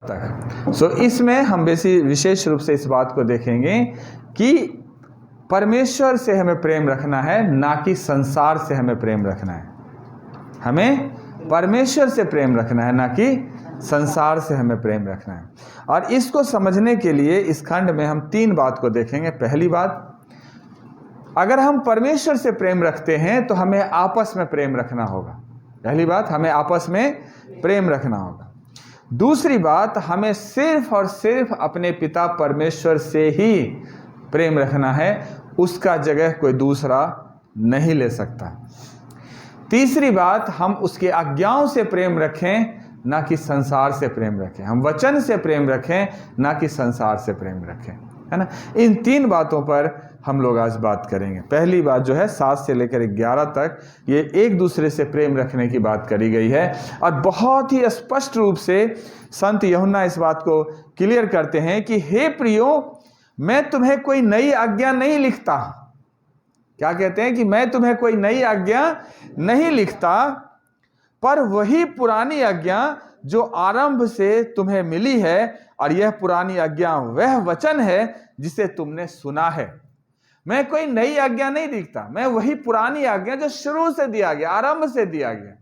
तक। इसमें हम विशेष रूप से इस बात को देखेंगे कि परमेश्वर से हमें प्रेम रखना है, ना कि संसार से हमें प्रेम रखना है। हमें परमेश्वर से प्रेम रखना है, ना कि संसार से हमें प्रेम रखना है। और इसको समझने के लिए इस खंड में हम 3 बात को देखेंगे। पहली बात, अगर हम परमेश्वर से प्रेम रखते हैं तो हमें आपस में प्रेम रखना होगा। पहली बात, हमें आपस में प्रेम रखना होगा। दूसरी बात, हमें सिर्फ और सिर्फ अपने पिता परमेश्वर से ही प्रेम रखना है, उसका जगह कोई दूसरा नहीं ले सकता। तीसरी बात, हम उसके आज्ञाओं से प्रेम रखें, ना कि संसार से प्रेम रखें। हम वचन से प्रेम रखें, ना कि संसार से प्रेम रखें, है ना। इन 3 बातों पर हम लोग आज बात करेंगे। पहली बात जो है 7 से लेकर 11 तक, ये एक दूसरे से प्रेम रखने की बात करी गई है। और बहुत ही स्पष्ट रूप से संत यूहन्ना इस बात को क्लियर करते हैं कि हे प्रियो, मैं तुम्हें कोई नई आज्ञा नहीं लिखता। क्या कहते हैं? कि मैं तुम्हें कोई नई आज्ञा नहीं लिखता, पर वही पुरानी आज्ञा जो आरंभ से तुम्हें मिली है, और यह पुरानी आज्ञा वह वचन है जिसे तुमने सुना है। मैं कोई नई आज्ञा नहीं लिखता, मैं वही पुरानी आज्ञा जो शुरू से दिया गया, आरंभ से दिया गया।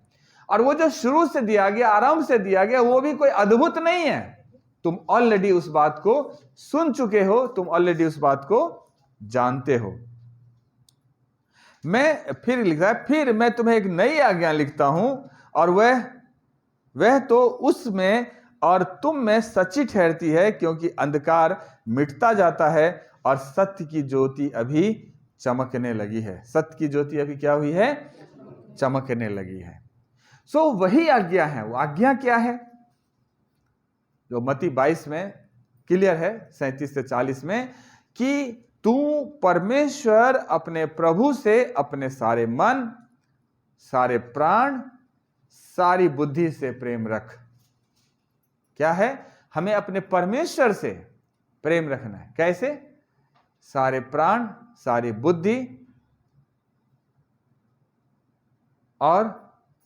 और वो जो शुरू से दिया गया, आरंभ से दिया गया, वो भी कोई अद्भुत नहीं है। तुम ऑलरेडी उस बात को सुन चुके हो, तुम ऑलरेडी उस बात को जानते हो। मैं फिर लिखा है, फिर मैं तुम्हें एक नई आज्ञा लिखता हूं, और वह तो उसमें और तुम में सच्ची ठहरती है, क्योंकि अंधकार मिटता जाता है और सत्य की ज्योति अभी चमकने लगी है। सत्य की ज्योति अभी क्या हुई है? चमकने लगी है। वही आज्ञा है। वो आज्ञा क्या है? जो मत्ती 22 में क्लियर है, 37 से 40 में, कि तू परमेश्वर अपने प्रभु से अपने सारे मन, सारे प्राण, सारी बुद्धि से प्रेम रख। क्या है? हमें अपने परमेश्वर से प्रेम रखना है। कैसे? सारे प्राण, सारी बुद्धि और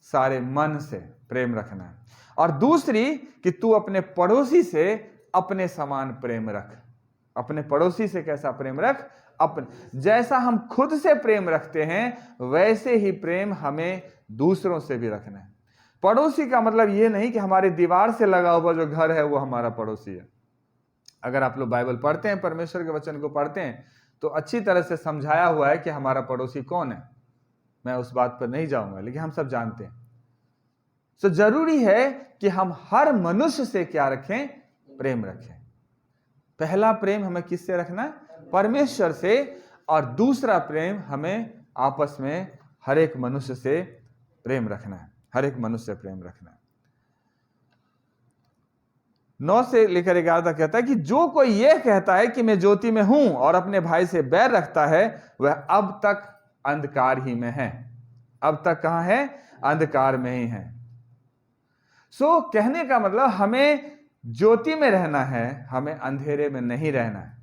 सारे मन से प्रेम रखना है। और दूसरी कि तू अपने पड़ोसी से अपने समान प्रेम रख। अपने पड़ोसी से कैसा प्रेम रख? अपने जैसा हम खुद से प्रेम रखते हैं, वैसे ही प्रेम हमें दूसरों से भी रखना है। पड़ोसी का मतलब ये नहीं कि हमारी दीवार से लगा हुआ जो घर है वो हमारा पड़ोसी है। अगर आप लोग बाइबल पढ़ते हैं, परमेश्वर के वचन को पढ़ते हैं, तो अच्छी तरह से समझाया हुआ है कि हमारा पड़ोसी कौन है। मैं उस बात पर नहीं जाऊंगा, लेकिन हम सब जानते हैं। जरूरी है कि हम हर मनुष्य से क्या रखें? प्रेम रखें। पहला प्रेम हमें किससे रखना है? परमेश्वर से। और दूसरा प्रेम हमें आपस में हर एक मनुष्य से प्रेम रखना है। हर एक मनुष्य से प्रेम रखना है। 9 से लेकर 11 तक कहता है कि जो कोई यह कहता है कि मैं ज्योति में हूं और अपने भाई से बैर रखता है, वह अब तक अंधकार ही में है। अब तक कहां है? अंधकार में ही है। कहने का मतलब हमें ज्योति में रहना है, हमें अंधेरे में नहीं रहना है।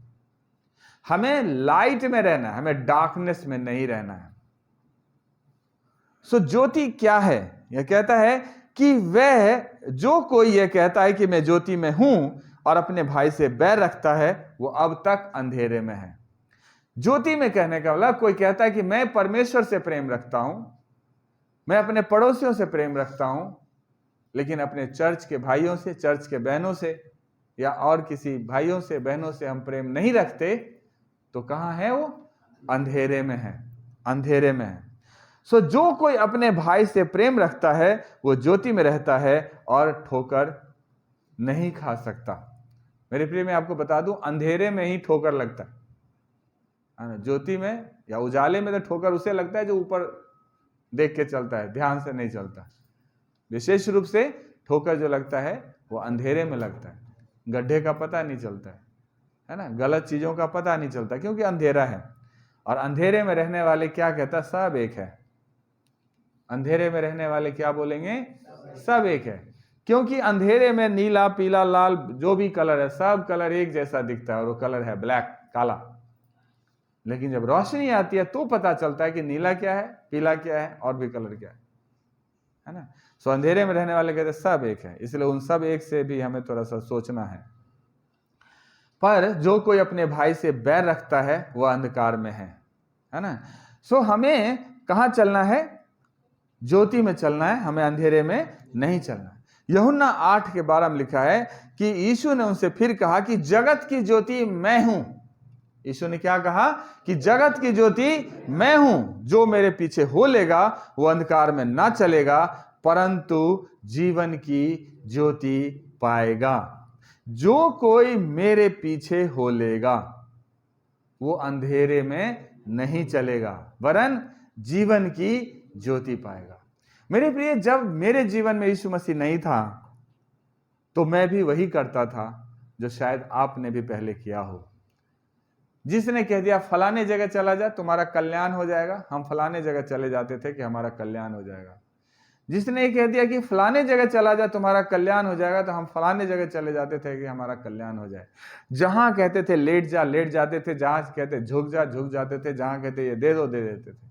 हमें लाइट में रहना है, हमें डार्कनेस में नहीं रहना है। ज्योति क्या है? यह कहता है कि वह जो कोई यह कहता है कि मैं ज्योति में हूं और अपने भाई से बैर रखता है, वो अब तक अंधेरे में है। ज्योति में कहने का मतलब कोई कहता है कि मैं परमेश्वर से प्रेम रखता हूं, मैं अपने पड़ोसियों से प्रेम रखता हूं, लेकिन अपने चर्च के भाइयों से, चर्च के बहनों से, या और किसी भाइयों से, बहनों से हम प्रेम नहीं रखते, तो कहां है वो? अंधेरे में है। अंधेरे में है। जो कोई अपने भाई से प्रेम रखता है, वो ज्योति में रहता है और ठोकर नहीं खा सकता। मेरे प्रिय, मैं आपको बता दूं, अंधेरे में ही ठोकर लगता है। ज्योति में या उजाले में तो ठोकर उसे लगता है जो ऊपर देख के चलता है, ध्यान से नहीं चलता। विशेष रूप से ठोकर जो लगता है वो अंधेरे में लगता है। गड्ढे का पता नहीं चलता है ना, गलत चीजों का पता नहीं चलता, क्योंकि अंधेरा है। और अंधेरे में रहने वाले क्या कहता? सब एक है। अंधेरे में रहने वाले क्या बोलेंगे? सब एक है। क्योंकि अंधेरे में नीला, पीला, लाल, जो भी कलर है, सब कलर एक जैसा दिखता है, और वो कलर है ब्लैक, काला। लेकिन जब रोशनी आती है तो पता चलता है कि नीला क्या है, पीला क्या है, और भी कलर क्या है ना। सो अंधेरे में रहने वाले कहते सब एक है, इसलिए उन सब एक से भी हमें थोड़ा सा सोचना है। पर जो कोई अपने भाई से बैर रखता है वह अंधकार में है ना। सो हमें कहाँ चलना है? ज्योति में चलना है, हमें अंधेरे में नहीं चलना है। यूहन्ना 8:12 में लिखा है कि यीशु ने उनसे फिर कहा कि जगत की ज्योति मैं हूं। यीशु ने क्या कहा? कि जगत की ज्योति मैं हूं, जो मेरे पीछे हो लेगा वो अंधकार में ना चलेगा परंतु जीवन की ज्योति पाएगा। जो कोई मेरे पीछे हो लेगा वो अंधेरे में नहीं चलेगा वरन जीवन की ज्योति पाएगा। मेरे प्रिय, जब मेरे जीवन में यीशु मसीह नहीं था तो मैं भी वही करता था जो शायद आपने भी पहले किया हो। जिसने कह दिया फलाने जगह चला जा तुम्हारा कल्याण हो जाएगा, हम फलाने जगह चले जाते थे कि हमारा कल्याण हो जाएगा। जिसने कह दिया कि फलाने जगह चला जा तुम्हारा कल्याण हो जाएगा तो हम फलाने जगह चले जाते थे कि हमारा कल्याण हो जाए। जहां कहते थे लेट जा लेट जाते थे, जहां कहते झुक जा झुक जाते थे, जहां कहते ये दे दो दे देते थे।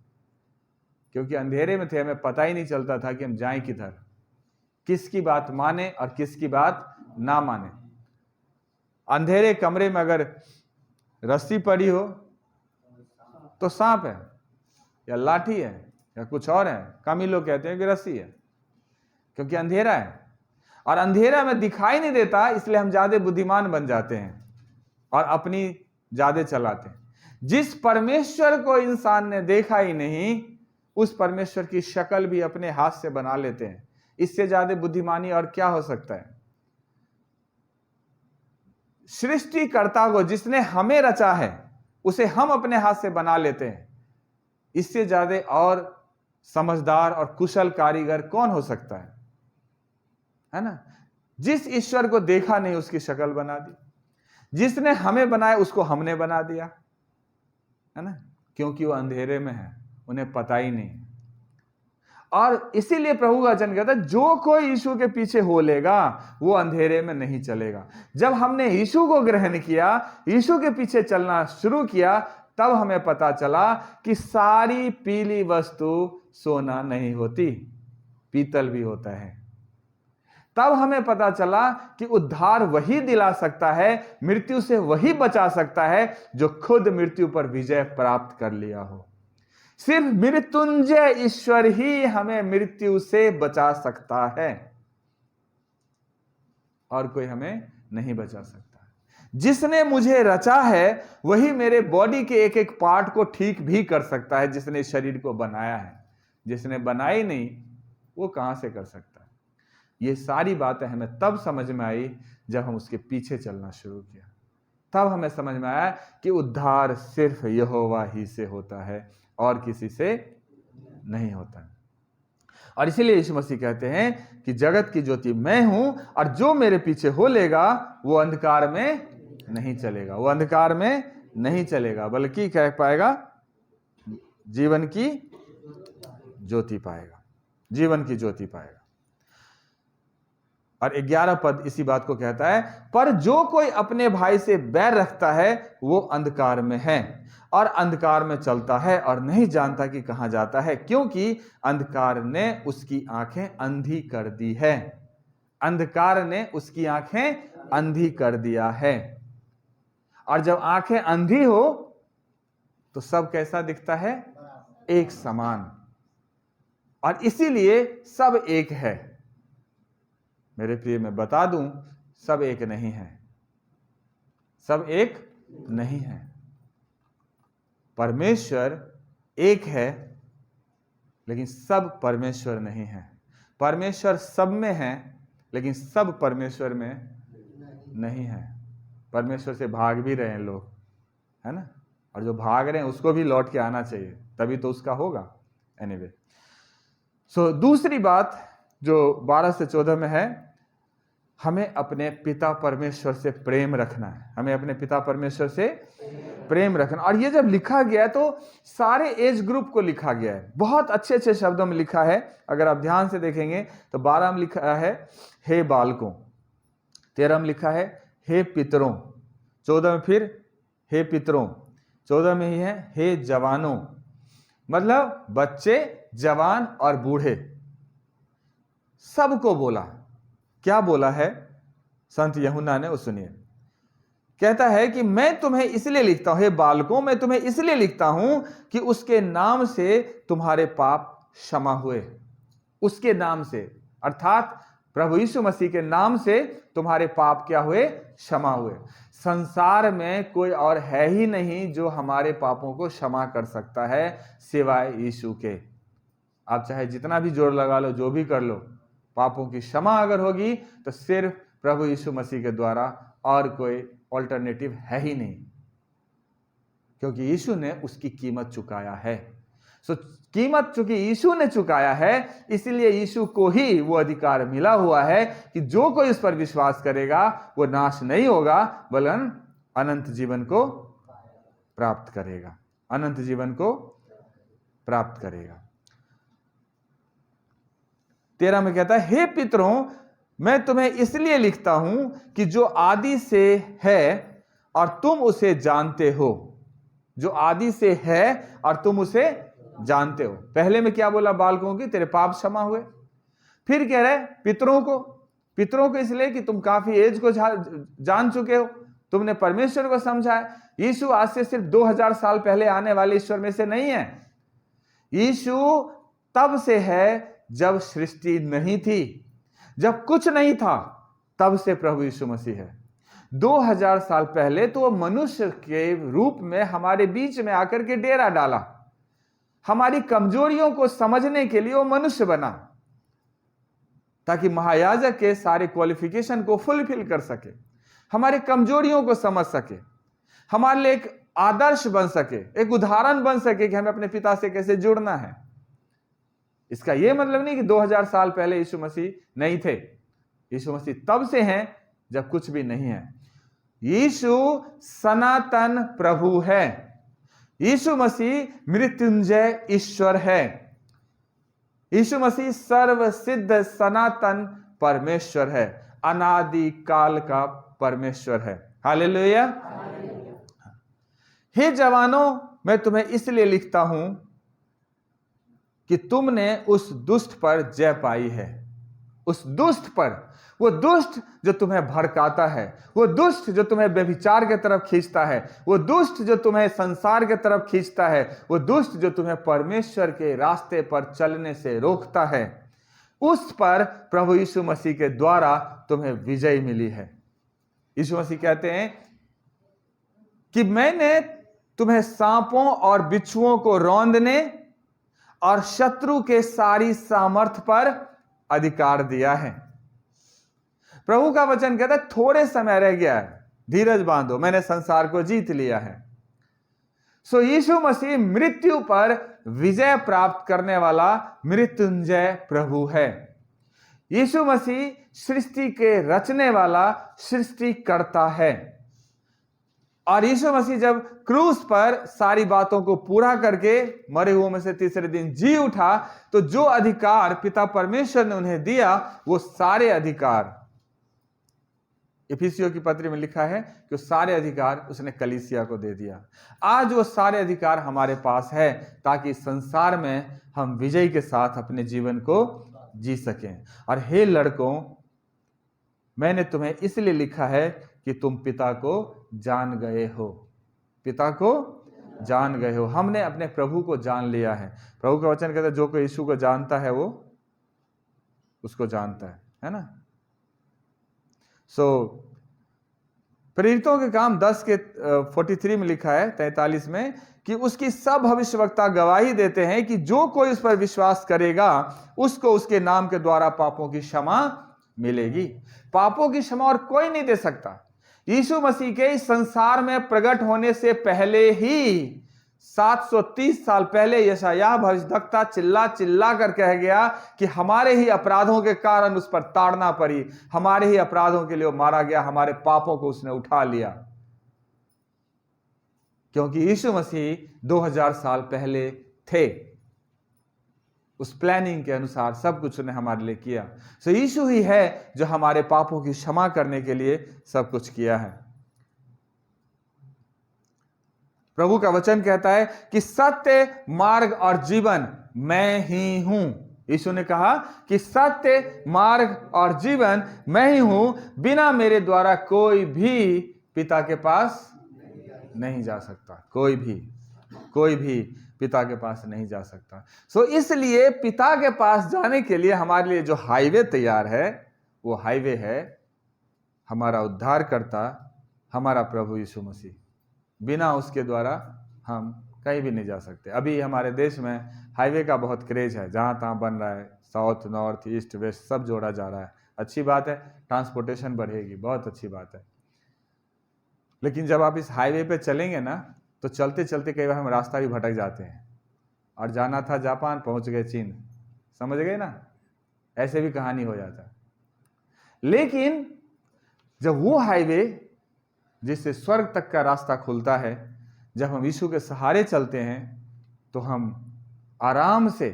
क्योंकि अंधेरे में थे, हमें पता ही नहीं चलता था कि हम जाएं किधर, किसकी बात माने और किसकी बात ना माने। अंधेरे कमरे में अगर रस्सी पड़ी हो तो सांप है या लाठी है या कुछ और है, कम ही लोग कहते हैं कि रस्सी है, क्योंकि अंधेरा है और अंधेरा में दिखाई नहीं देता, इसलिए हम ज्यादा बुद्धिमान बन जाते हैं और अपनी ज्यादा चलाते हैं। जिस परमेश्वर को इंसान ने देखा ही नहीं उस परमेश्वर की शक्ल भी अपने हाथ से बना लेते हैं। इससे ज्यादा बुद्धिमानी और क्या हो सकता है? सृष्टिकर्ता को जिसने हमें रचा है उसे हम अपने हाथ से बना लेते हैं। इससे ज्यादा और समझदार और कुशल कारीगर कौन हो सकता है ना। जिस ईश्वर को देखा नहीं उसकी शक्ल बना दी, जिसने हमें बनाया उसको हमने बना दिया, है ना, क्योंकि वो अंधेरे में है, उन्हें पता ही नहीं। और इसीलिए प्रभु का वचन कहता है जो कोई यीशु के पीछे हो लेगा वो अंधेरे में नहीं चलेगा। जब हमने यीशु को ग्रहण किया, यीशु के पीछे चलना शुरू किया, तब हमें पता चला कि सारी पीली वस्तु सोना नहीं होती, पीतल भी होता है। तब हमें पता चला कि उद्धार वही दिला सकता है, मृत्यु से वही बचा सकता है जो खुद मृत्यु पर विजय प्राप्त कर लिया हो। सिर्फ मृत्युंजय ईश्वर ही हमें मृत्यु से बचा सकता है और कोई हमें नहीं बचा सकता। जिसने मुझे रचा है वही मेरे बॉडी के एक एक पार्ट को ठीक भी कर सकता है, जिसने शरीर को बनाया है। जिसने बनाई नहीं वो कहां से कर सकता है? ये सारी बातें हमें तब समझ में आई जब हम उसके पीछे चलना शुरू किया। तब हमें समझ में आया कि उद्धार सिर्फ यहोवा ही से होता है और किसी से नहीं होता है। और इसीलिए यीशु मसीह कहते हैं कि जगत की ज्योति मैं हूं और जो मेरे पीछे हो लेगा वो अंधकार में नहीं चलेगा, वो अंधकार में नहीं चलेगा बल्कि क्या पाएगा? जीवन की ज्योति पाएगा, जीवन की ज्योति पाएगा। और 11 पद इसी बात को कहता है, पर जो कोई अपने भाई से बैर रखता है वो अंधकार में है और अंधकार में चलता है और नहीं जानता कि कहां जाता है, क्योंकि अंधकार ने उसकी आंखें अंधी कर दी है। अंधकार ने उसकी आंखें अंधी कर दिया है। और जब आंखें अंधी हो तो सब कैसा दिखता है? एक समान। और इसीलिए सब एक है। मेरे प्रिय मैं बता दूं, सब एक नहीं है, सब एक नहीं है। परमेश्वर एक है लेकिन सब परमेश्वर नहीं है। परमेश्वर सब में है लेकिन सब परमेश्वर में नहीं है। परमेश्वर से भाग भी रहे हैं लोग, है ना, और जो भाग रहे हैं उसको भी लौट के आना चाहिए, तभी तो उसका होगा। एनीवे, सो दूसरी बात जो 12 से 14 में है, हमें अपने पिता परमेश्वर से प्रेम रखना है। हमें अपने पिता परमेश्वर से प्रेम रखना। और ये जब लिखा गया है तो सारे एज ग्रुप को लिखा गया है, बहुत अच्छे अच्छे शब्दों में लिखा है। अगर आप ध्यान से देखेंगे तो 12 में लिखा है हे बालकों, 13 में लिखा है हे पितरों, 14 में फिर हे पितरों, 14 में ही है हे जवानों, मतलब बच्चे, जवान और बूढ़े। सबको बोला। क्या बोला है संत यूहन्ना ने, वो सुनिए। कहता है कि मैं तुम्हें इसलिए लिखता हूं, हे बालकों, मैं तुम्हें इसलिए लिखता हूं कि उसके नाम से तुम्हारे पाप क्षमा हुए। उसके नाम से, अर्थात प्रभु यीशु मसीह के नाम से तुम्हारे पाप क्या हुए? क्षमा हुए। संसार में कोई और है ही नहीं जो हमारे पापों को क्षमा कर सकता है सिवाय यीशु के। आप चाहे जितना भी जोर लगा लो, जो भी कर लो, पापों की क्षमा अगर होगी तो सिर्फ प्रभु यीशु मसीह के द्वारा, और कोई ऑल्टरनेटिव है ही नहीं, क्योंकि यीशु ने उसकी कीमत चुकाया है। सो कीमत चूंकि यीशु ने चुकाया है, इसलिए यीशु को ही वो अधिकार मिला हुआ है कि जो कोई इस पर विश्वास करेगा वो नाश नहीं होगा, बल्कि अनंत जीवन को प्राप्त करेगा। अनंत जीवन को प्राप्त करेगा। 13 में कहता है, हे पितरों, मैं तुम्हें इसलिए लिखता हूं कि जो आदि से है और तुम उसे जानते हो। जो आदि से है और तुम उसे जानते हो। पहले में क्या बोला? बालकों की तेरे पाप क्षमा हुए। फिर कह रहे पितरों को। पितरों को इसलिए कि तुम काफी एज को जान चुके हो, तुमने परमेश्वर को समझा है। यीशु आज से सिर्फ 2000 साल पहले आने वाले ईश्वर में से नहीं है। यीशु तब से है जब सृष्टि नहीं थी, जब कुछ नहीं था, तब से प्रभु यीशु मसीह है। 2000 साल पहले तो वो मनुष्य के रूप में हमारे बीच में आकर के डेरा डाला। हमारी कमजोरियों को समझने के लिए वो मनुष्य बना, ताकि महायाजक के सारे क्वालिफिकेशन को फुलफिल कर सके, हमारी कमजोरियों को समझ सके, हमारे लिए एक आदर्श बन सके, एक उदाहरण बन सके कि हमें अपने पिता से कैसे जुड़ना है। इसका यह मतलब नहीं कि 2000 साल पहले यीशु मसीह नहीं थे। यीशु मसीह तब से हैं जब कुछ भी नहीं है। यीशु सनातन प्रभु है। यीशु मसीह मृत्युंजय ईश्वर है। यीशु मसीह सर्वसिद्ध सनातन परमेश्वर है, अनादि काल का परमेश्वर है। हालेलुया। हे जवानों, मैं तुम्हें इसलिए लिखता हूं कि तुमने उस दुष्ट पर जय पाई है। उस दुष्ट पर, वो दुष्ट जो तुम्हें भड़काता है, वो दुष्ट जो तुम्हें व्यभिचार की तरफ खींचता है, वो दुष्ट जो तुम्हें संसार की तरफ खींचता है, वो दुष्ट जो तुम्हें परमेश्वर के रास्ते पर चलने से रोकता है, उस पर प्रभु यीशु मसीह के द्वारा तुम्हें विजय मिली है। यीशु मसीह कहते हैं कि मैंने तुम्हें सांपों और बिच्छुओं को रौंदने और शत्रु के सारी सामर्थ पर अधिकार दिया है। प्रभु का वचन कहता है थोड़े समय रह गया है, धीरज बांधो, मैंने संसार को जीत लिया है। सो यीशु मसीह मृत्यु पर विजय प्राप्त करने वाला मृत्युंजय प्रभु है। यीशु मसीह सृष्टि के रचने वाला सृष्टिकर्ता है। और यीशु मसीह जब क्रूस पर सारी बातों को पूरा करके मरे हुओं में से तीसरे दिन जी उठा, तो जो अधिकार पिता परमेश्वर ने उन्हें दिया, वो सारे अधिकार, इफिसियों की पत्री में लिखा है कि वो सारे अधिकार उसने कलीसिया को दे दिया। आज वो सारे अधिकार हमारे पास है, ताकि संसार में हम विजय के साथ अपने जीवन को जी सकें। और हे लड़कों, मैंने तुम्हें इसलिए लिखा है कि तुम पिता को जान गए हो। पिता को जान गए हो। हमने अपने प्रभु को जान लिया है। प्रभु का वचन कहता है जो कोई यीशु को जानता है वो उसको जानता है ना। प्रेरितों के काम 10 के 43 में लिखा है, 43 में, कि उसकी सब भविष्यवक्ता गवाही देते हैं कि जो कोई उस पर विश्वास करेगा उसको उसके नाम के द्वारा पापों की क्षमा मिलेगी। पापों की क्षमा और कोई नहीं दे सकता। यीशु मसीह के इस संसार में प्रकट होने से पहले ही 730 साल पहले यशायाह भविष्यद्वक्ता चिल्ला चिल्ला कर कह गया कि हमारे ही अपराधों के कारण उस पर ताड़ना पड़ी, हमारे ही अपराधों के लिए वो मारा गया, हमारे पापों को उसने उठा लिया। क्योंकि यीशु मसीह 2000 साल पहले थे, उस प्लानिंग के अनुसार सब कुछ उन्हें हमारे लिए किया। सो यीशु ही है जो हमारे पापों की क्षमा करने के लिए सब कुछ किया है। प्रभु का वचन कहता है कि सत्य, मार्ग और जीवन मैं ही हूं। यीशु ने कहा कि सत्य, मार्ग और जीवन मैं ही हूं, बिना मेरे द्वारा कोई भी पिता के पास नहीं जा सकता। कोई भी पिता के पास नहीं जा सकता। सो इसलिए पिता के पास जाने के लिए हमारे लिए जो हाईवे तैयार है, वो हाईवे है हमारा उद्धारकर्ता, हमारा प्रभु यीशु मसीह। बिना उसके द्वारा हम कहीं भी नहीं जा सकते। अभी हमारे देश में हाईवे का बहुत क्रेज है, जहाँ तहाँ बन रहा है, साउथ, नॉर्थ, ईस्ट, वेस्ट सब जोड़ा जा रहा है। अच्छी बात है, ट्रांसपोर्टेशन बढ़ेगी, बहुत अच्छी बात है। लेकिन जब आप इस हाईवे पे चलेंगे ना, तो चलते चलते कई बार हम रास्ता भी भटक जाते हैं, और जाना था जापान, पहुंच गए चीन। समझ गए ना, ऐसे भी कहानी हो जाता है। लेकिन जब वो हाईवे जिससे स्वर्ग तक का रास्ता खुलता है, जब हम यीशु के सहारे चलते हैं, तो हम आराम से,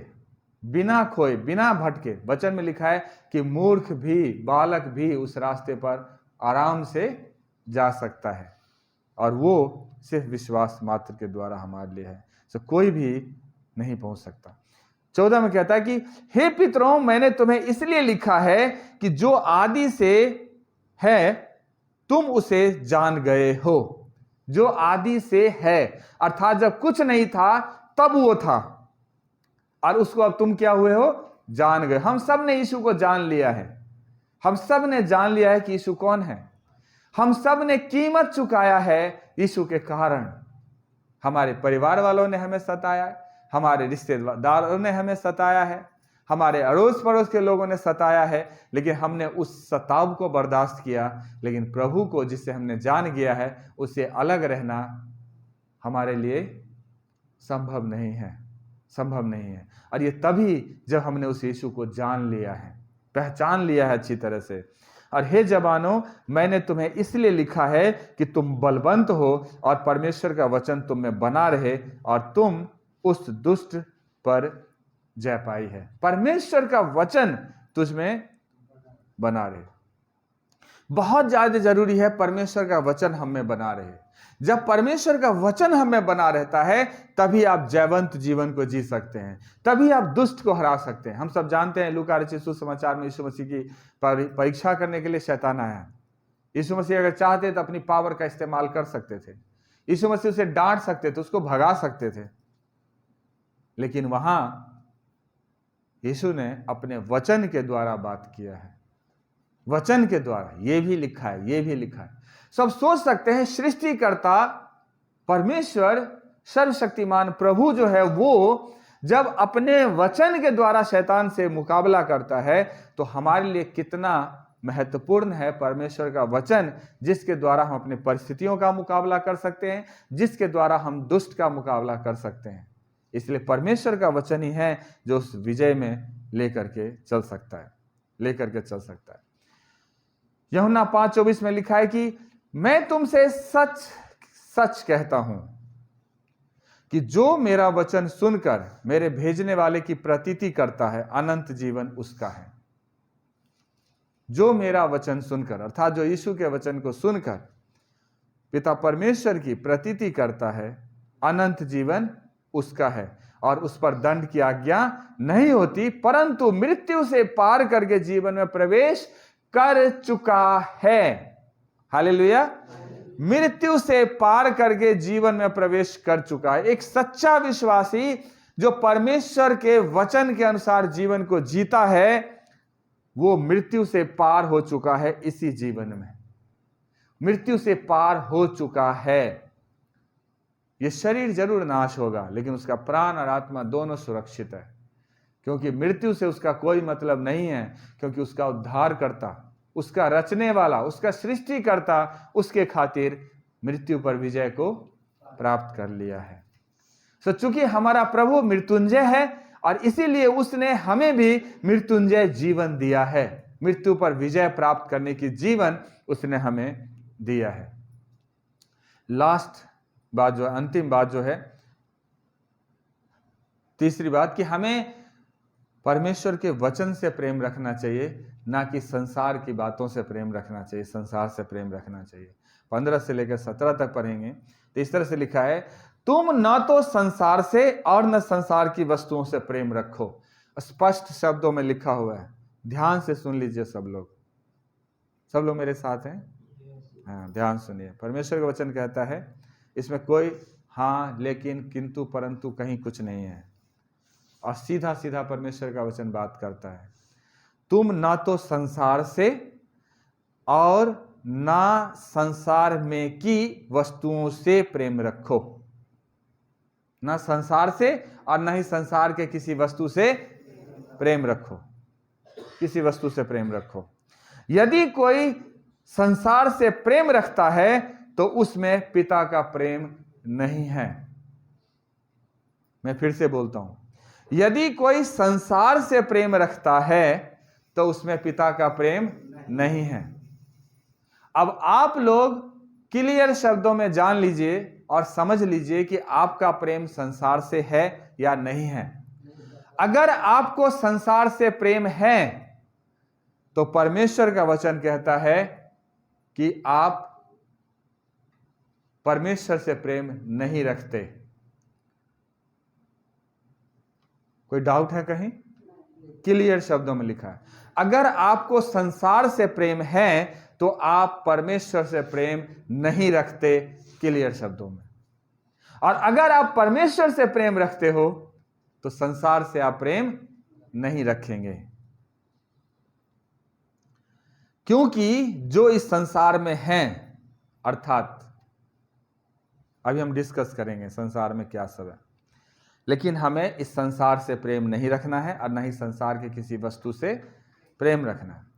बिना खोए, बिना भटके, वचन में लिखा है कि मूर्ख भी, बालक भी उस रास्ते पर आराम से जा सकता है, और वो सिर्फ विश्वास मात्र के द्वारा हमारे लिए है। तो कोई भी नहीं पहुंच सकता। 14 में कहता है कि हे पितरों, मैंने तुम्हें इसलिए लिखा है कि जो आदि से है तुम उसे जान गए हो। जो आदि से है, अर्थात जब कुछ नहीं था तब वो था, और उसको अब तुम क्या हुए हो, जान गए। हम सब ने यीशु को जान लिया है। हम सब ने जान लिया है कि यीशु कौन है। हम सब ने कीमत चुकाया है यीशु के कारण। हमारे परिवार वालों ने हमें सताया है, हमारे रिश्तेदारों ने हमें सताया है, हमारे अड़ोस पड़ोस के लोगों ने सताया है, लेकिन हमने उस सताव को बर्दाश्त किया। लेकिन प्रभु को, जिससे हमने जान गया है, उससे अलग रहना हमारे लिए संभव नहीं है। और ये तभी जब हमने उस यीशु को जान लिया है, पहचान लिया है अच्छी तरह से। और हे जवानों, मैंने तुम्हें इसलिए लिखा है कि तुम बलवंत हो और परमेश्वर का वचन तुम में बना रहे, और तुम उस दुष्ट पर जय पाई है। परमेश्वर का वचन तुझ में बना रहे। बहुत ज्यादा जरूरी है परमेश्वर का वचन हम में बना रहे। जब परमेश्वर का वचन हमें बना रहता है, तभी आप जयवंत जीवन को जी सकते हैं, तभी आप दुष्ट को हरा सकते हैं। हम सब जानते हैं, लूका रचित सुसमाचार में यीशु मसीह की परीक्षा करने के लिए शैतान आया। यीशु मसीह अगर चाहते तो अपनी पावर का इस्तेमाल कर सकते थे। यीशु मसीह उसे डांट सकते थे, उसको भगा सकते थे, लेकिन वहां यीशु ने अपने वचन के द्वारा बात किया है। वचन के द्वारा, ये भी लिखा है। सब सोच सकते हैं सृष्टिकर्ता परमेश्वर सर्वशक्तिमान प्रभु जो है, वो जब अपने वचन के द्वारा शैतान से मुकाबला करता है, तो हमारे लिए कितना महत्वपूर्ण है परमेश्वर का वचन, जिसके द्वारा हम अपने परिस्थितियों का मुकाबला कर सकते हैं, जिसके द्वारा हम दुष्ट का मुकाबला कर सकते हैं। इसलिए परमेश्वर का वचन ही है जो उस विजय में लेकर के चल सकता है। यूहन्ना 5:24 में लिखा है कि मैं तुमसे सच सच कहता हूं कि जो मेरा वचन सुनकर मेरे भेजने वाले की प्रतीति करता है, अनंत जीवन उसका है। जो मेरा वचन सुनकर, अर्थात जो यीशु के वचन को सुनकर पिता परमेश्वर की प्रतीति करता है, अनंत जीवन उसका है, और उस पर दंड की आज्ञा नहीं होती, परंतु मृत्यु से पार करके जीवन में प्रवेश कर चुका है। हालेलुया। मृत्यु से पार करके जीवन में प्रवेश कर चुका है। एक सच्चा विश्वासी जो परमेश्वर के वचन के अनुसार जीवन को जीता है, वो मृत्यु से पार हो चुका है। इसी जीवन में मृत्यु से पार हो चुका है। ये शरीर जरूर नाश होगा, लेकिन उसका प्राण और आत्मा दोनों सुरक्षित है, क्योंकि मृत्यु से उसका कोई मतलब नहीं है, क्योंकि उसका उद्धारकर्ता, उसका रचने वाला, उसका सृष्टिकर्ता उसके खातिर मृत्यु पर विजय को प्राप्त कर लिया है। सो चूंकि हमारा प्रभु मृत्युंजय है, और इसीलिए उसने हमें भी मृत्युंजय जीवन दिया है। मृत्यु पर विजय प्राप्त करने की जीवन उसने हमें दिया है। लास्ट बात जो है, अंतिम बात जो है, तीसरी बात, कि हमें परमेश्वर के वचन से प्रेम रखना चाहिए, ना कि संसार की बातों से प्रेम रखना चाहिए, संसार से प्रेम रखना चाहिए। 15 से लेकर 17 तक पढ़ेंगे तो इस तरह से लिखा है, तुम न तो संसार से और न संसार की वस्तुओं से प्रेम रखो। स्पष्ट शब्दों में लिखा हुआ है। ध्यान से सुन लीजिए सब लोग मेरे साथ हैं। हाँ, ध्यान सुनिए। परमेश्वर का वचन कहता है, इसमें कोई हाँ लेकिन किंतु परंतु कहीं कुछ नहीं है, और सीधा सीधा परमेश्वर का वचन बात करता है। तुम ना तो संसार से और ना संसार में की वस्तुओं से प्रेम रखो। ना संसार से और ना ही संसार के किसी वस्तु से प्रेम रखो, किसी वस्तु से प्रेम रखो। यदि कोई संसार से प्रेम रखता है तो उसमें पिता का प्रेम नहीं है। मैं फिर से बोलता हूं, यदि कोई संसार से प्रेम रखता है तो उसमें पिता का प्रेम नहीं है। अब आप लोग क्लियर शब्दों में जान लीजिए और समझ लीजिए कि आपका प्रेम संसार से है या नहीं है। अगर आपको संसार से प्रेम है तो परमेश्वर का वचन कहता है कि आप परमेश्वर से प्रेम नहीं रखते। कोई डाउट है कहीं? क्लियर शब्दों में लिखा है, अगर आपको संसार से प्रेम है तो आप परमेश्वर से प्रेम नहीं रखते, क्लियर शब्दों में। और अगर आप परमेश्वर से प्रेम रखते हो तो संसार से आप प्रेम नहीं रखेंगे, क्योंकि जो इस संसार में हैं, अर्थात अभी हम डिस्कस करेंगे संसार में क्या सब है, लेकिन हमें इस संसार से प्रेम नहीं रखना है और न ही संसार के किसी वस्तु से प्रेम रखना है।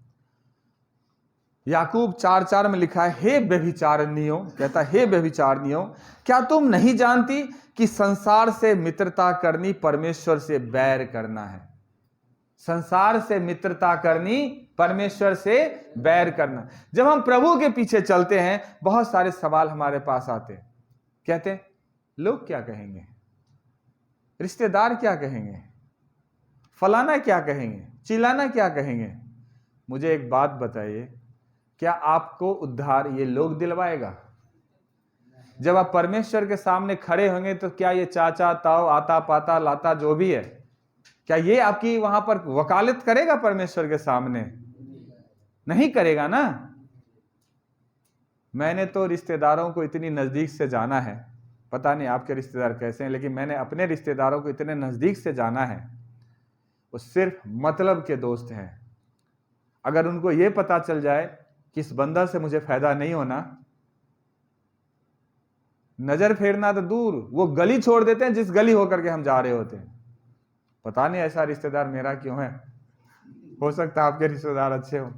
याकूब 4:4 में लिखा है, हे व्यभिचारिणियों, कहता है हे व्यभिचारिणियों, क्या तुम नहीं जानती कि संसार से मित्रता करनी परमेश्वर से बैर करना है। संसार से मित्रता करनी परमेश्वर से बैर करना। जब हम प्रभु के पीछे चलते हैं बहुत सारे सवाल हमारे पास आते हैं, कहते हैं लोग क्या कहेंगे, रिश्तेदार क्या कहेंगे, फलाना क्या कहेंगे, चिल्लाना क्या कहेंगे। मुझे एक बात बताइए, क्या आपको उद्धार ये लोग दिलवाएगा? जब आप परमेश्वर के सामने खड़े होंगे तो क्या ये चाचा ताऊ आता पाता लाता जो भी है, क्या ये आपकी वहां पर वकालत करेगा परमेश्वर के सामने? नहीं करेगा ना। मैंने तो रिश्तेदारों को इतनी नजदीक से जाना है, पता नहीं आपके रिश्तेदार कैसे हैं, लेकिन मैंने अपने रिश्तेदारों को इतने नजदीक से जाना है, वो सिर्फ मतलब के दोस्त हैं। अगर उनको ये पता चल जाए कि इस बंदा से मुझे फायदा नहीं होना, नजर फेरना तो दूर, वो गली छोड़ देते हैं जिस गली होकर के हम जा रहे होते हैं। पता नहीं ऐसा रिश्तेदार मेरा क्यों है, हो सकता है आपके रिश्तेदार अच्छे हो,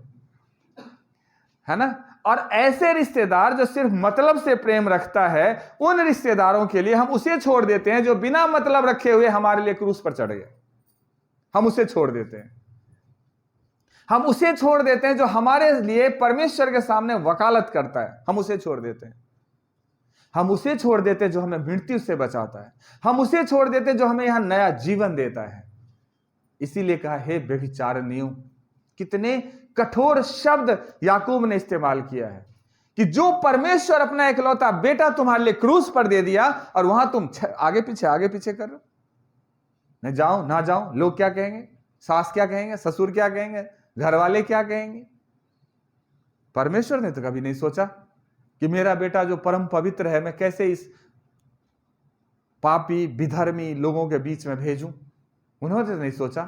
है ना। और ऐसे रिश्तेदार जो सिर्फ मतलब से प्रेम रखता है, उन रिश्तेदारों के लिए हम उसे छोड़ देते हैं जो बिना मतलब रखे हुए हमारे लिए क्रूस पर चढ़ गए। हम उसे छोड़ देते हैं, हम उसे छोड़ देते हैं जो हमारे लिए परमेश्वर के सामने वकालत करता है, हम उसे छोड़ देते हैं। हम उसे छोड़ देते हैं जो हमें मृत्यु से बचाता है, हम उसे छोड़ देते हैं जो हमें यहां नया जीवन देता है। इसीलिए कहा हे व्यभिचारिणियों, कितने कठोर शब्द याकूब ने इस्तेमाल किया है कि जो परमेश्वर अपना इकलौता बेटा तुम्हारे लिए क्रूस पर दे दिया और वहां तुम आगे पीछे कर रहे हो। मैं जाऊं ना जाऊं, लोग क्या कहेंगे, सास क्या कहेंगे, ससुर क्या कहेंगे, घर वाले क्या कहेंगे। परमेश्वर ने तो कभी नहीं सोचा कि मेरा बेटा जो परम पवित्र है, मैं कैसे इस पापी विधर्मी लोगों के बीच में भेजूं। उन्होंने तो नहीं सोचा,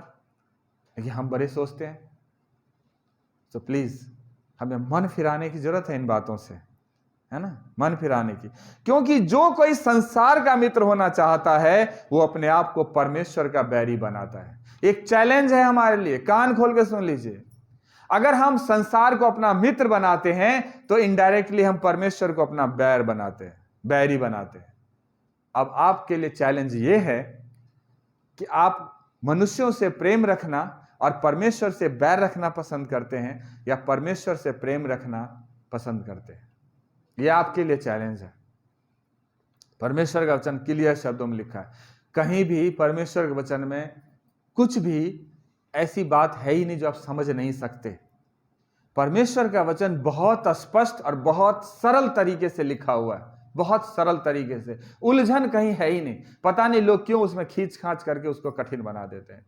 लेकिन हम बड़े सोचते हैं। तो प्लीज हमें मन फिराने की जरूरत है इन बातों से, है ना, मन फिराने की। क्योंकि जो कोई संसार का मित्र होना चाहता है वो अपने आप को परमेश्वर का बैरी बनाता है। एक चैलेंज है हमारे लिए, कान खोल के सुन लीजिए। अगर हम संसार को अपना मित्र बनाते हैं तो इनडायरेक्टली हम परमेश्वर को अपना बैर बनाते हैं, बैरी बनाते हैं। अब आपके लिए चैलेंज ये है कि आप मनुष्यों से प्रेम रखना और परमेश्वर से बैर रखना पसंद करते हैं या परमेश्वर से प्रेम रखना पसंद करते हैं। यह आपके लिए चैलेंज है। परमेश्वर का वचन क्लियर शब्दों में लिखा है, कहीं भी परमेश्वर के वचन में कुछ भी ऐसी बात है ही नहीं जो आप समझ नहीं सकते। परमेश्वर का वचन बहुत स्पष्ट और बहुत सरल तरीके से लिखा हुआ है, बहुत सरल तरीके से, उलझन कहीं है ही नहीं। पता नहीं लोग क्यों उसमें खींच खांच करके उसको कठिन बना देते हैं।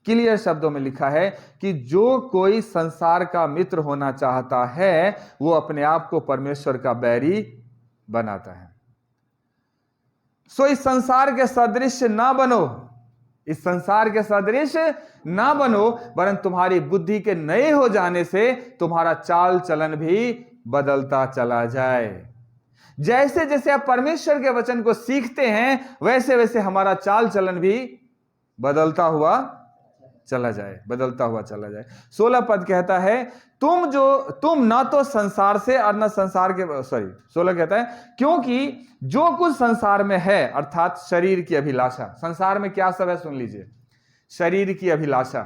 क्लियर शब्दों में लिखा है कि जो कोई संसार का मित्र होना चाहता है वो अपने आप को परमेश्वर का बैरी बनाता है। सो इस संसार के सदृश ना बनो, इस संसार के सदृश ना बनो, वरन तुम्हारी बुद्धि के नए हो जाने से तुम्हारा चाल चलन भी बदलता चला जाए। जैसे जैसे आप परमेश्वर के वचन को सीखते हैं वैसे वैसे हमारा चाल चलन भी बदलता हुआ चला जाए, बदलता हुआ चला जाए। 16 पद कहता है तुम ना तो संसार से और न संसार के 16 कहता है क्योंकि जो कुछ संसार में है अर्थात शरीर की अभिलाषा, संसार में क्या सब है सुन लीजिए, शरीर की अभिलाषा,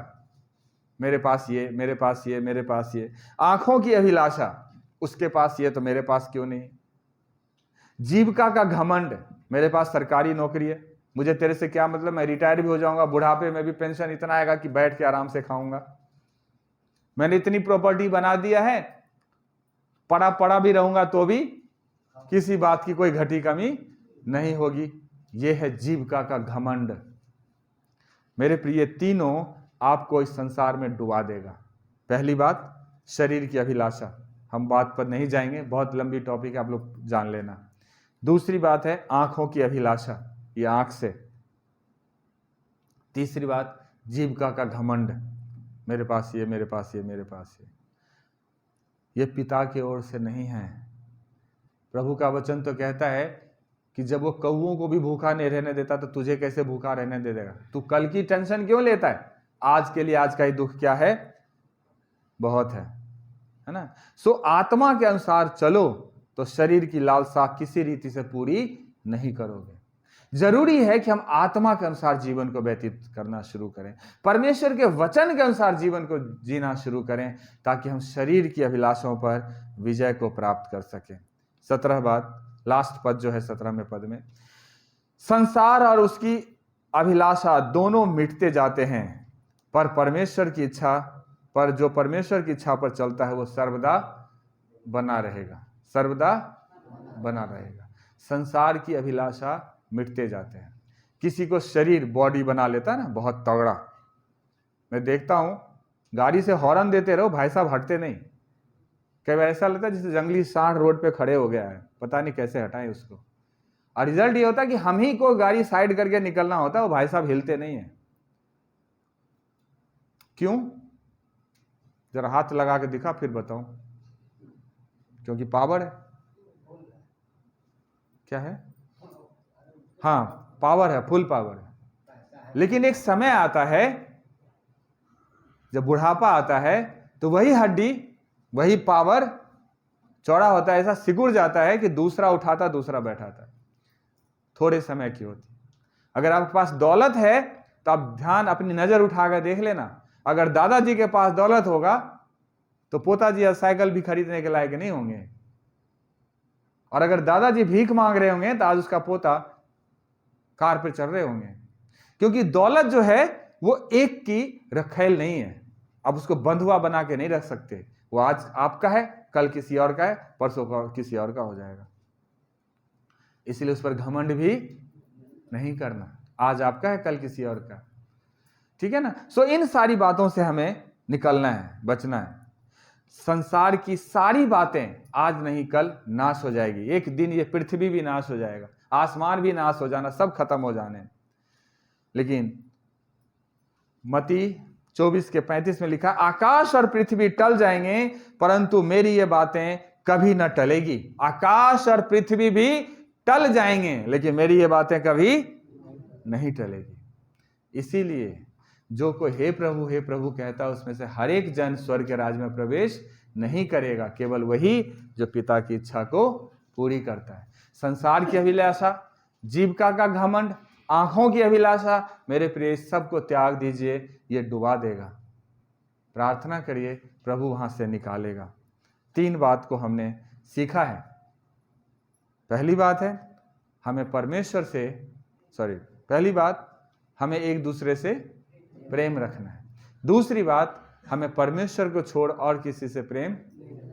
मेरे पास ये, मेरे पास ये, मेरे पास ये, आंखों की अभिलाषा, उसके पास ये तो मेरे पास क्यों नहीं, जीविका का घमंड, मेरे पास सरकारी नौकरी है, मुझे तेरे से क्या मतलब, मैं रिटायर भी हो जाऊंगा, बुढ़ापे में भी पेंशन इतना आएगा कि बैठ के आराम से खाऊंगा, मैंने इतनी प्रॉपर्टी बना दिया है, पड़ा पड़ा भी रहूंगा तो भी किसी बात की कोई घटी कमी नहीं होगी। यह है जीविका का घमंड। मेरे प्रिय, तीनों आपको इस संसार में डुबा देगा। पहली बात शरीर की अभिलाषा, हम बात पर नहीं जाएंगे, बहुत लंबी टॉपिक है, आप लोग जान लेना। दूसरी बात है आंखों की अभिलाषा, ये आंख से। तीसरी बात जीविका का घमंड, मेरे पास ये, मेरे पास ये, मेरे पास ये पिता की ओर से नहीं है। प्रभु का वचन तो कहता है कि जब वो कौओं को भी भूखा नहीं रहने देता तो तुझे कैसे भूखा रहने दे देगा। तू कल की टेंशन क्यों लेता है, आज के लिए आज का ही दुख क्या है, बहुत है ना। सो आत्मा के अनुसार चलो तो शरीर की लालसा किसी रीति से पूरी नहीं करोगे। जरूरी है कि हम आत्मा के अनुसार जीवन को व्यतीत करना शुरू करें, परमेश्वर के वचन के अनुसार जीवन को जीना शुरू करें, ताकि हम शरीर की अभिलाषाओं पर विजय को प्राप्त कर सकें। 17 बात, लास्ट पद जो है 17वें पद में, संसार और उसकी अभिलाषा दोनों मिटते जाते हैं, पर परमेश्वर की इच्छा पर जो परमेश्वर की इच्छा पर चलता है वो सर्वदा बना रहेगा, सर्वदा बना रहेगा। संसार की अभिलाषा मिटते जाते हैं। किसी को शरीर बॉडी बना लेता है ना, बहुत तगड़ा, मैं देखता हूं गाड़ी से हॉर्न देते रहो, भाई साहब हटते नहीं। कई बार ऐसा लगता है जैसे जंगली सांड रोड पे खड़े हो गया है, पता नहीं कैसे हटाएं उसको। और रिजल्ट ये होता है कि हम ही को गाड़ी साइड करके निकलना होता है, वो भाई साहब हिलते नहीं है। क्यों, जरा हाथ लगा के दिखा फिर बताऊं। क्योंकि पावर है। क्या है, हाँ पावर है, फुल पावर है। लेकिन एक समय आता है जब बुढ़ापा आता है तो वही हड्डी, वही पावर चौड़ा होता है, ऐसा सिकुड़ जाता है कि दूसरा उठाता दूसरा बैठाता है। थोड़े समय की होती। अगर आपके पास दौलत है तो आप ध्यान अपनी नजर उठाकर देख लेना, अगर दादाजी के पास दौलत होगा तो पोताजी साइकिल भी खरीदने के लायक नहीं होंगे, और अगर दादाजी भीख मांग रहे होंगे तो आज उसका पोता कार पर चढ़ रहे होंगे। क्योंकि दौलत जो है वो एक की रखेल नहीं है, अब उसको बंधुआ बना के नहीं रख सकते। वो आज आपका है, कल किसी और का है, परसों का किसी और का हो जाएगा। इसलिए उस पर घमंड भी नहीं करना, आज आपका है, कल किसी और का, ठीक है ना। सो इन सारी बातों से हमें निकलना है, बचना है। संसार की सारी बातें आज नहीं कल नाश हो जाएगी। एक दिन ये पृथ्वी भी नाश हो जाएगा, आसमान भी नाश हो जाना, सब खत्म हो जाने। लेकिन मत्ती 24:35 में लिखा, आकाश और पृथ्वी टल जाएंगे परंतु मेरी ये बातें कभी न टलेगी। आकाश और पृथ्वी भी टल जाएंगे लेकिन मेरी ये बातें कभी नहीं टलेगी। इसीलिए जो कोई हे प्रभु कहता है उसमें से हर एक जन स्वर्ग के राज में प्रवेश नहीं करेगा, केवल वही जो पिता की इच्छा को पूरी करता है। संसार की अभिलाषा, जीविका का घमंड, आंखों की अभिलाषा, मेरे प्रिय सबको त्याग दीजिए, ये डुबा देगा। प्रार्थना करिए, प्रभु वहां से निकालेगा। 3 बात को हमने सीखा है। पहली बात है हमें परमेश्वर से पहली बात हमें एक दूसरे से प्रेम रखना है। दूसरी बात हमें परमेश्वर को छोड़ और किसी से प्रेम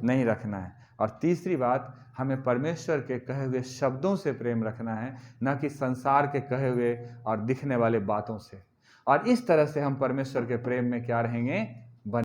नहीं रखना है। और तीसरी बात हमें परमेश्वर के कहे हुए शब्दों से प्रेम रखना है, न कि संसार के कहे हुए और दिखने वाले बातों से। और इस तरह से हम परमेश्वर के प्रेम में क्या रहेंगे,